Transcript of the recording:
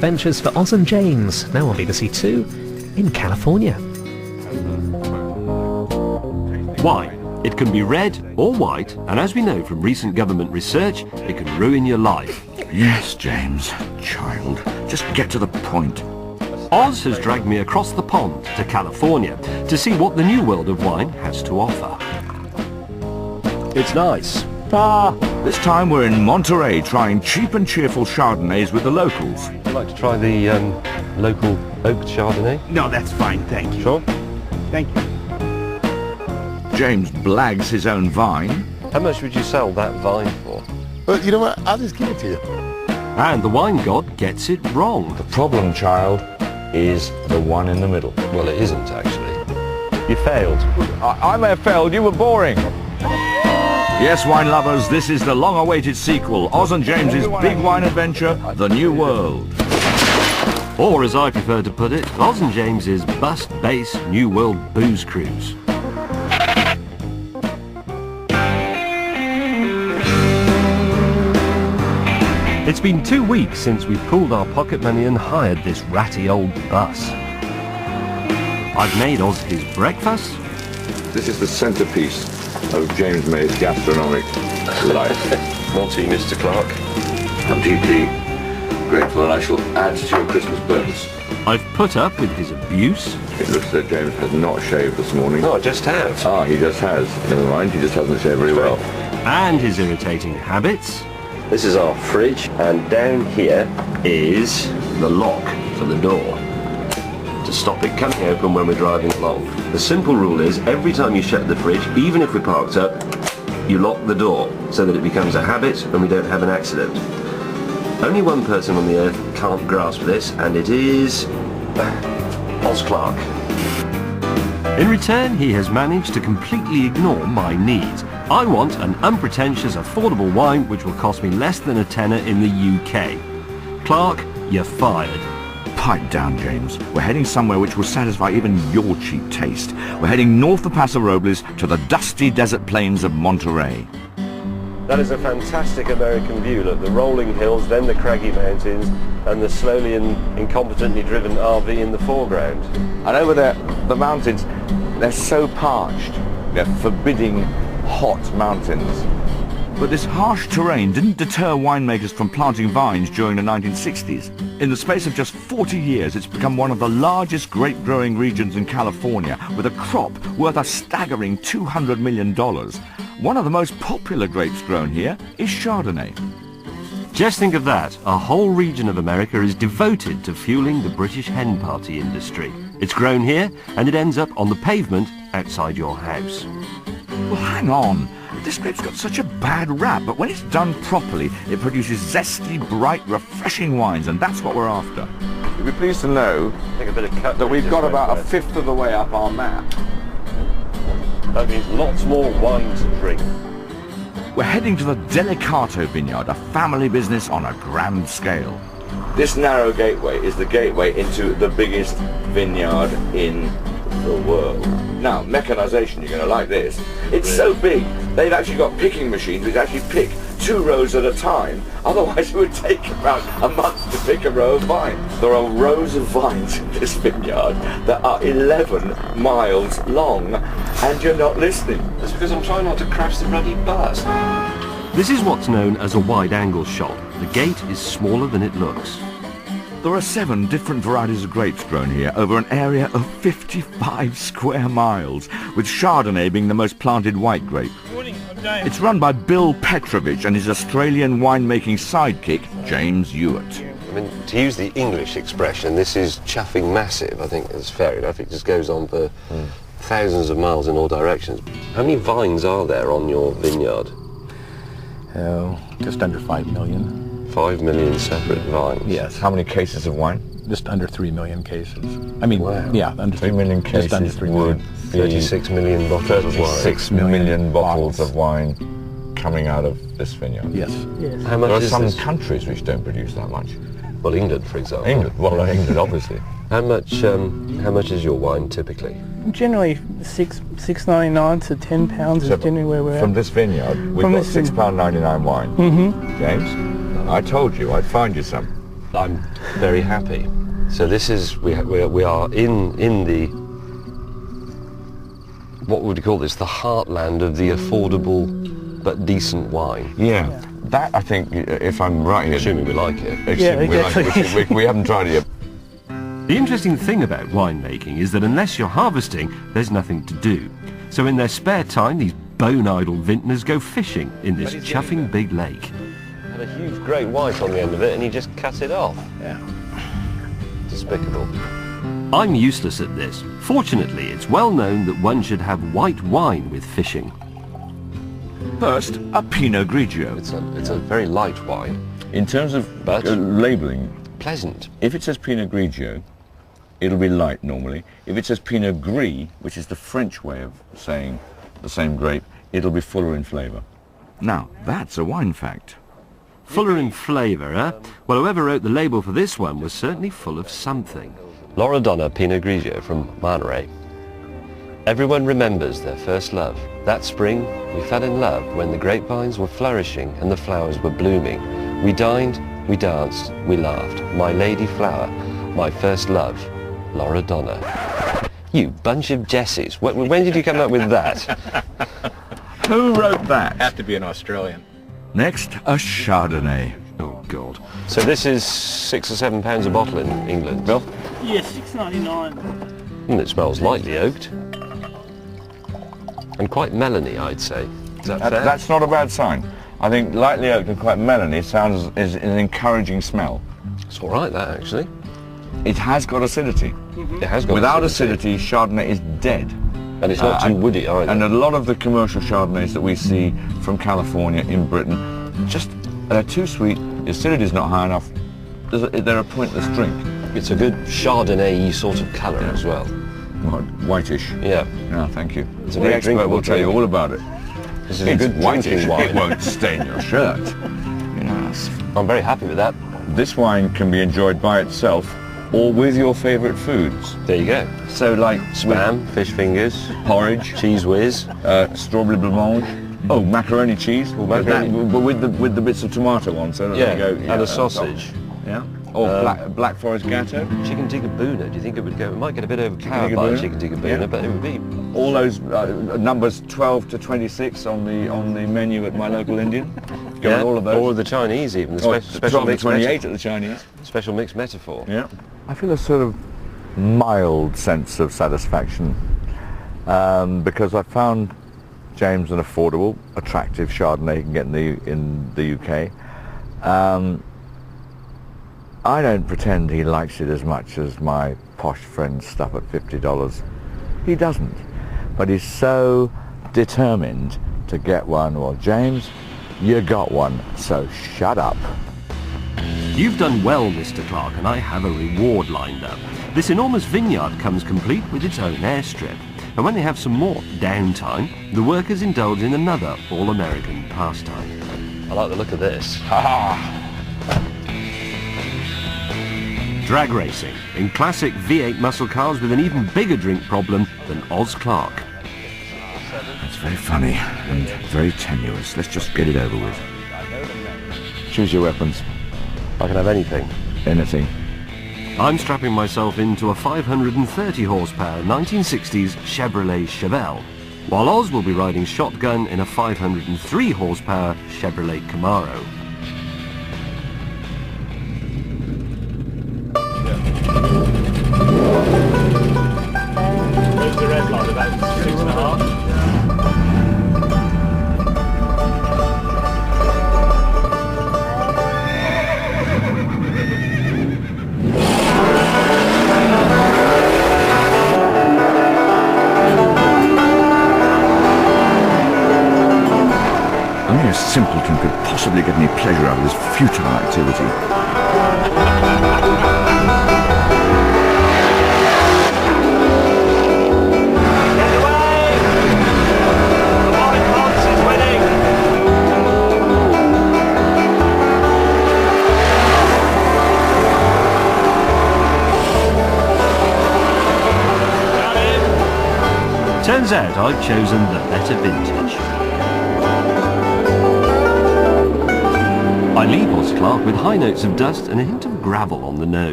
Adventures for Oz and James, now on BBC Two in California. Wine. It can be red or white, and as we know from recent government research, it can ruin your life. Yes, James, child. Just get to the point. Oz has dragged me across the pond to California to see what the new world of wine has to offer. It's nice. This time we're in Monterey trying cheap and cheerful Chardonnays with the locals. I'd like to try the local oak Chardonnay. No, that's fine, thank you. Sure. Thank you. James blags his own vine. How much would you sell that vine for? Well, you know what? I'll just give it to you. And the wine god gets it wrong. The problem, child, is the one in the middle. Well, it isn't actually. You failed. I may have failed, you were boring. Yes, wine lovers, this is the long-awaited sequel, Oz and James's big wine adventure, The New World. Or, as I prefer to put it, Oz and James's bust-base New World booze cruise. It's been 2 weeks since we pooled our pocket money and hired this ratty old bus. I've made Oz his breakfast. This is the centrepiece of James May's gastronomic life. More to you, Mr. Clark. I'm deeply grateful, and I shall add to your Christmas bonus. I've put up with his abuse. It looks as though James has not shaved this morning. No, I just have. Ah, he just has. Never mind, he just hasn't shaved very well. And his irritating habits. This is our fridge, and down here is the lock for the door to stop it coming open when we're driving along. The simple rule is every time you shut the fridge, even if we're parked up, you lock the door so that it becomes a habit and we don't have an accident. Only one person on the earth can't grasp this, and it is Oz Clark. In return, he has managed to completely ignore my needs. I want an unpretentious, affordable wine which will cost me less than a tenner in the UK. Clark, you're fired. Pipe down, James. We're heading somewhere which will satisfy even your cheap taste. We're heading north of Paso Robles to the dusty desert plains of Monterey. That is a fantastic American view. Look, the rolling hills, then the craggy mountains, and the slowly and incompetently driven RV in the foreground. And over there, the mountains, they're so parched. They're forbidding hot mountains. But this harsh terrain didn't deter winemakers from planting vines during the 1960s. In the space of just 40 years, it's become one of the largest grape-growing regions in California, with a crop worth a staggering $200 million. One of the most popular grapes grown here is Chardonnay. Just think of that. A whole region of America is devoted to fueling the British hen party industry. It's grown here, and it ends up on the pavement outside your house. Well, hang on. This grape's got such a bad rap, but when it's done properly, it produces zesty, bright, refreshing wines, and that's what we're after. You'll be pleased to know Take a bit of cut that we've got about a there. fifth of the way up our map. That means lots more wine to drink. We're heading to the Delicato vineyard, a family business on a grand scale. This narrow gateway is the gateway into the biggest vineyard in the world. Now, mechanization, you're going to like this. It's so big, they've actually got picking machines which actually pick 2 rows at a time. Otherwise it would take about a month to pick a row of vines. There are rows of vines in this vineyard that are 11 miles long, and you're not listening. That's because I'm trying not to crash the bloody bus. This is what's known as a wide-angle shot. The gate is smaller than it looks. There are 7 different varieties of grapes grown here over an area of 55 square miles, with Chardonnay being the most planted white grape. It's run by Bill Petrovich and his Australian winemaking sidekick, James Hewitt. I mean, to use the English expression, this is chuffing massive. I think it's fair enough. It just goes on for thousands of miles in all directions. How many vines are there on your vineyard? Just under 5 million. 5 million separate vines. Yes. How many cases of wine? Just under 3 million cases. I mean, Wow. yeah, under 3 million cases just under 3 would million. be 36 million bottles of wine. 36 million bottles of wine coming out of this vineyard. Yes. How much There are is some this? countries which don't produce that much. Well, England, for example. England, obviously. How much is your wine typically? Generally £6.99 to £10 is generally where we're From at. this vineyard, we've From got this vin- £6.99 wine. Mm-hmm. James, I told you I'd find you some. I'm very happy. So this is, we are in the, what would you call this? The heartland of the affordable but decent wine. Yeah. That, I think, if I'm right here... Assuming we like it. Yeah, exactly. We haven't tried it yet. The interesting thing about winemaking is that unless you're harvesting, there's nothing to do. So in their spare time, these bone-idle vintners go fishing in this chuffing big lake. Had a huge great white on the end of it and he just cut it off. Yeah. Despicable. I'm useless at this. Fortunately, it's well known that one should have white wine with fishing. First, a Pinot Grigio. It's a very light wine. In terms of But- labelling, Pleasant. if it says Pinot Grigio, it'll be light normally. If it says Pinot Gris, which is the French way of saying the same grape, it'll be fuller in flavour. Now, that's a wine fact. Fuller in flavour, huh? Well, whoever wrote the label for this one was certainly full of something. Loredana Pinot Grigio from Monterey. Everyone remembers their first love. That spring, we fell in love when the grapevines were flourishing and the flowers were blooming. We dined, we danced, we laughed. My lady flower, my first love, Loredana. You bunch of Jessies. When did you come up with that? Who wrote that? Have to be an Australian. Next, a Chardonnay. Oh, God. So this is £6 or £7 a bottle in England. Bill? Yeah, $6.99. And it smells lightly oaked. And quite melony, I'd say. Is that fair? That's not a bad sign. I think lightly oaked and quite melony sounds is an encouraging smell. It's all right, that, actually. It has got acidity. It has got Without acidity, Chardonnay is dead. And it's not too woody either. And a lot of the commercial Chardonnays that we see from California in Britain, just they're too sweet, the acidity's not high enough, they're a pointless drink. It's a good Chardonnay sort of colour as well. What, whitish? Yeah. Yeah, thank you. It's a The very expert will drinkable tell you drink. all about it. This is a It's good whitish, drinking wine. it won't stain your shirt. Yes. I'm very happy with that. This wine can be enjoyed by itself or with your favourite foods. There you go. So like Spam, fish fingers, porridge, cheese whiz. strawberry blancmange. Oh, macaroni cheese. macaroni. But with the bits of tomato on, so Yeah, there you go. and a sausage. Yeah. Or black forest gatto. Chicken tikka boona, do you think it would go? It might get a bit overpowered tikka by boona? chicken tikka boona, Yeah. but it would be... All those numbers 12 to 26 on the menu at my local Indian. Go with all of those. Or the Chinese even, the Or special 12 to mixed 28 metaphor. at the Chinese. Special mixed metaphor. Yeah. I feel a sort of mild sense of satisfaction because I found James an affordable, attractive Chardonnay you can get in the UK. I don't pretend he likes it as much as my posh friend's stuff at $50. He doesn't. But he's so determined to get one. Well, James, you got one, so shut up. You've done well, Mr. Clark, and I have a reward lined up. This enormous vineyard comes complete with its own airstrip. And when they have some more downtime, the workers indulge in another all-American pastime. I like the look of this. Drag racing in classic V8 muscle cars with an even bigger drink problem than Oz Clark. It's very funny and very tenuous. Let's just get it over with. Choose your weapons. I can have anything. Anything. I'm strapping myself into a 530 horsepower 1960s Chevrolet Chevelle, while Oz will be riding shotgun in a 503 horsepower Chevrolet Camaro. Where's the red light? About 6.5. Only a simpleton could possibly get any pleasure out of this futile activity. Turns out I've chosen the better vintage. I leave Oz Clarke with high notes of dust and a hint of gravel on the nose.